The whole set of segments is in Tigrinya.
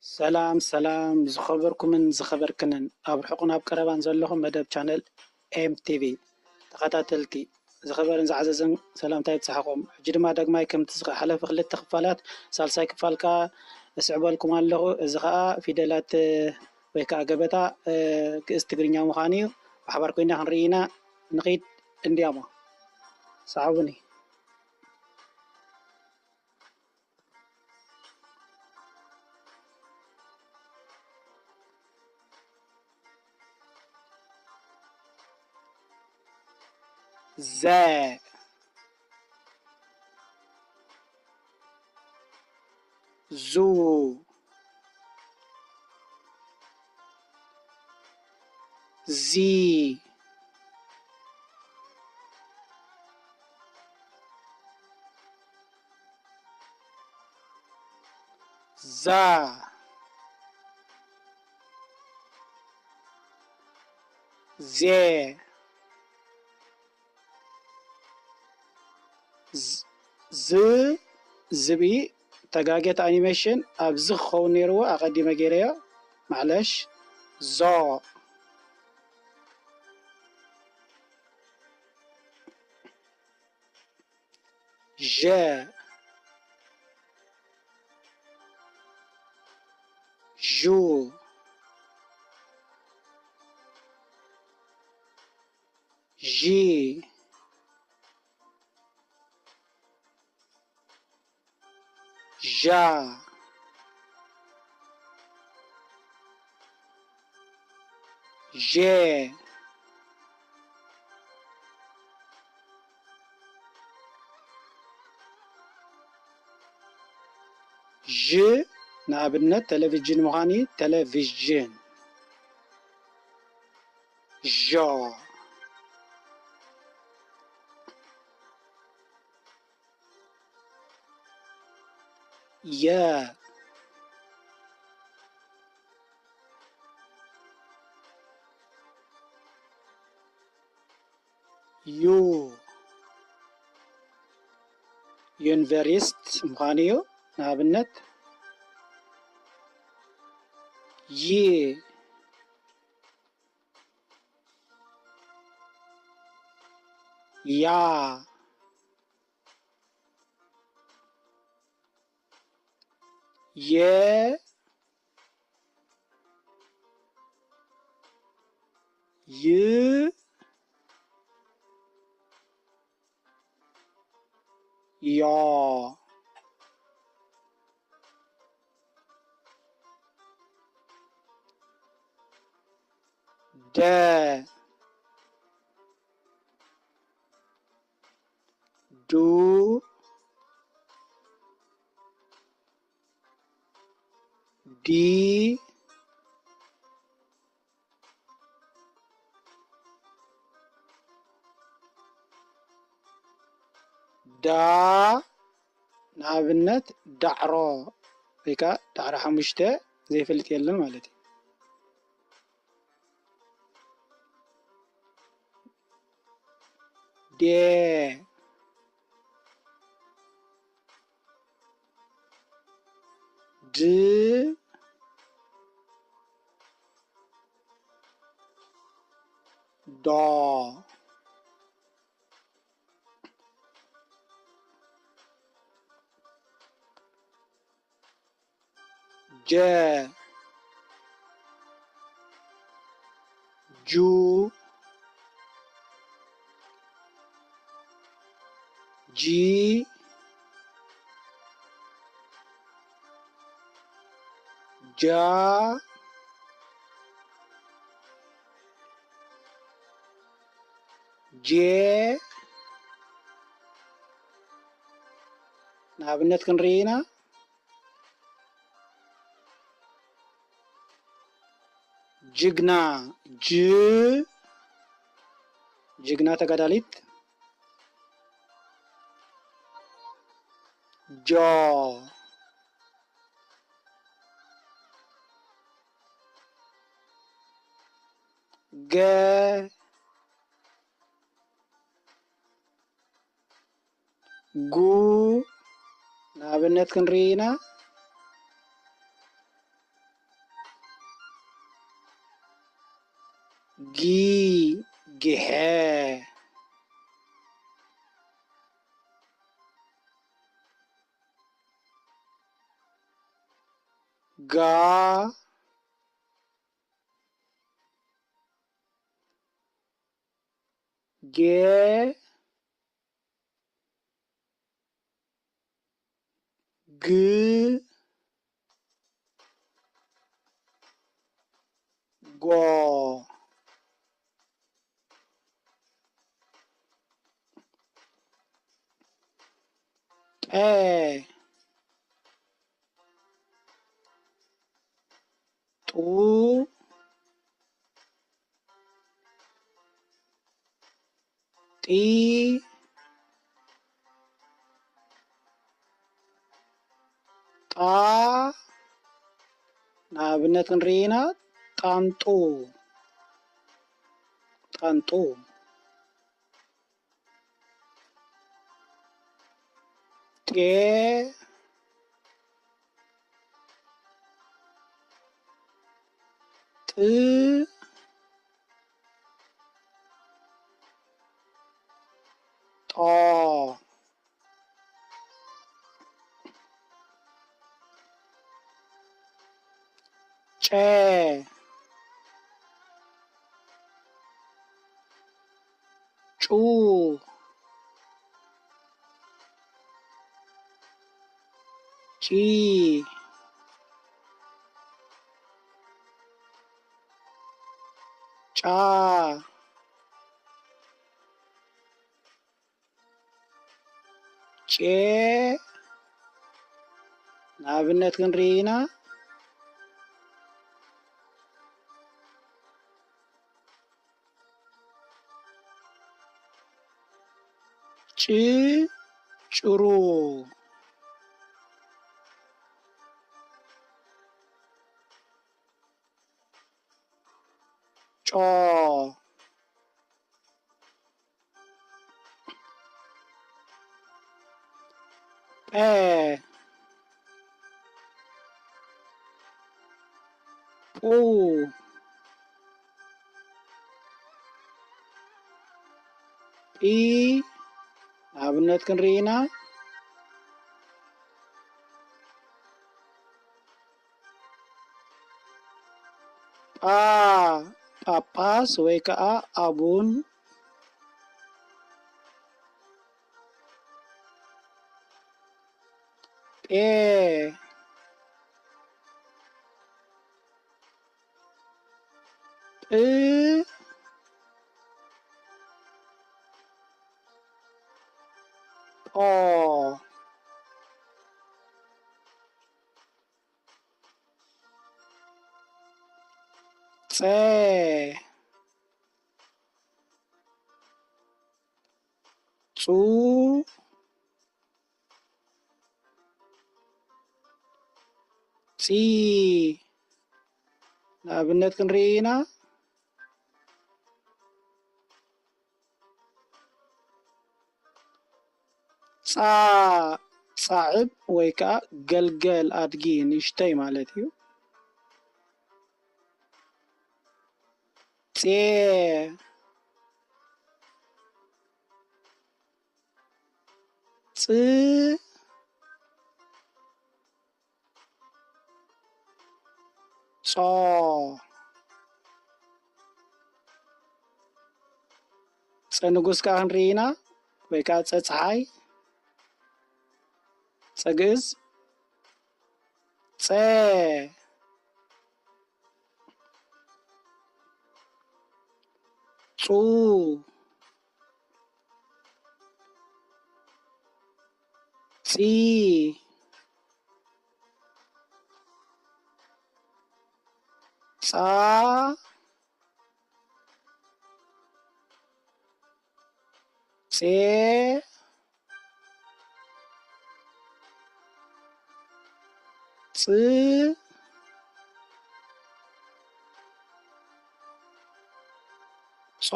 سلام زخبركم زخبركنن أبرحقنا بقربان زلهم مدب channel MTV تخاتلتي زخبرن زعززن سلام تايب صحقهم جد ما دقماي كم تزغ حلف خلت تخفالات سالساي كفالكا اسعبالكم اللغو زخاء فيدالات ويكا قبتا كاستقرين يوم خانيو وحباركو إنا هنرينا نقيد اندياما صعبني زا زو زي زا زي ز زبي تجاجت أنيميشن أبزخ خونيرو أقدم جريا معلش زا جا جو جي جا جي ج نابنة تلفزيون مغاني تلفزيون جا يا يو يونفرست مغانيو نابنة ي يا ي ي يا دا دو دي دا نابنة دعرو بيكا دعرو حمشته زي فلت يلا مالتي دي د دا جا جو جي جا جي نابنة كنرينا جغنا جغنا تقداليت جا ج جو نابنة كنرينا جي جحا جا جي ግ ጎ ጤ ጡ ጢ ጣ ንኣብነት ክንርኢ ኢና ጣንጡ ጣንጡ ጤ ጥ ጦ ጨ ጩ ጪ ጫ ጬ ንኣብነት ክንርኢ ኢና ጭ ጭሩ ጮ ጰ ጱ ጲ ንኣብነት ክንርኢ ኢና ጳ ጳጳስ ወይ ከዓ ኣቡን ጴ ጵ ጶ ፄ ጹ ጺ ንኣብነት ክንርኢ ኢና ጻ ጻዕብ ወይ ከዓ ገልገል ኣድጊ ንእሽተይ ማለት እዩ ፄ ፅ ጾ ፀንጉስ ከዓ ክንርኢ ኢና ወይ ከዓ ፀፀሓይ ፀግእዝ ፀ ጹ ጺ ጻ ፄ ፅ ጾ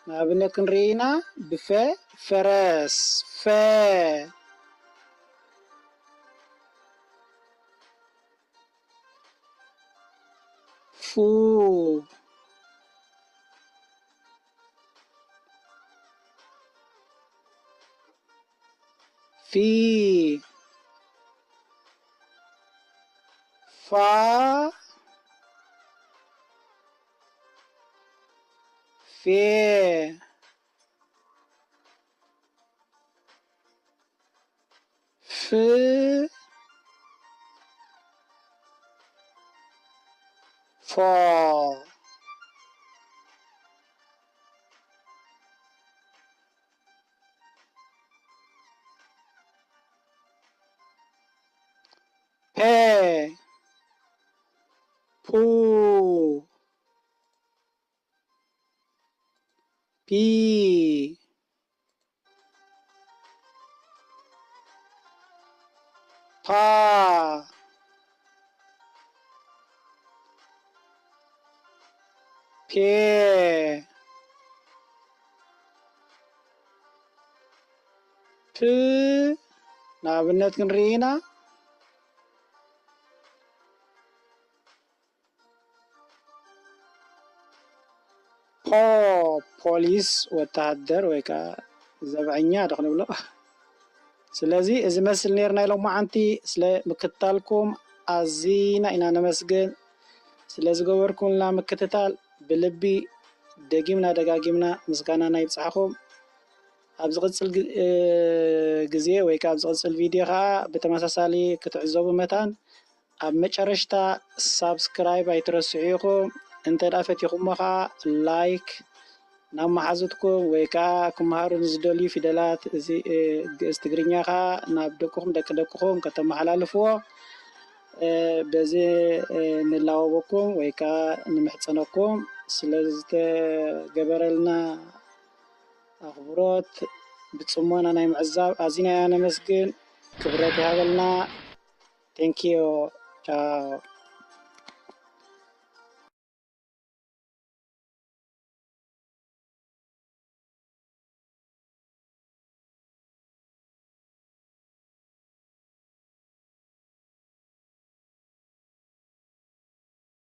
ንኣብነት ክንርኢ ኢና ብፈ ፈረስ ፈ فو في فا في ف فا ب بو بي با بي ፕ ንኣብነት ክንርኢ ኢና ፖ ፖሊስ ወታደር ወይ ከዓ ዘብዐኛ ዶ ክንብሎ ስለዚ እዚ መስል ነርና ኢሎም መዓንቲ ስለ ምክትታልኩም ኣዝና ኢና ነመስግን ስለ ዝገበርኩምና ምክትታል ብልቢ ደጊምና ደጋጊምና ምስጋናና ይብፅሓኩም ኣብ ዝቕፅል ግዜ ወይ ከዓ ኣብ ዝቕፅል ቪድዮ ከዓ ብተመሳሳሊ ክትዕዘቡ መታን ኣብ መጨረሽታ ሳብስክራይብ ኣይትረስዑ ኢኹም እንተዳ ፈቲኹሞ ከዓ ላይክ ናብ መሓዙትኩም ወይ ከዓ ክመሃሩ ንዝደልዩ ፊደላት እዚ ግእዝ ትግርኛ ከዓ ናብ ደቅኹም ደቂ ደቅኹም ከተመሓላልፍዎ በዚ ንላወበኩም ወይ ከዓ ንምሕፀነኩም ስለ ዝተገበረልና ኣኽብሮት ብፅሞና ናይ ምዕዛብ ኣዝና ኢና ነመስግን ክብረት ይሃበልና ቴንኪዩ ቻው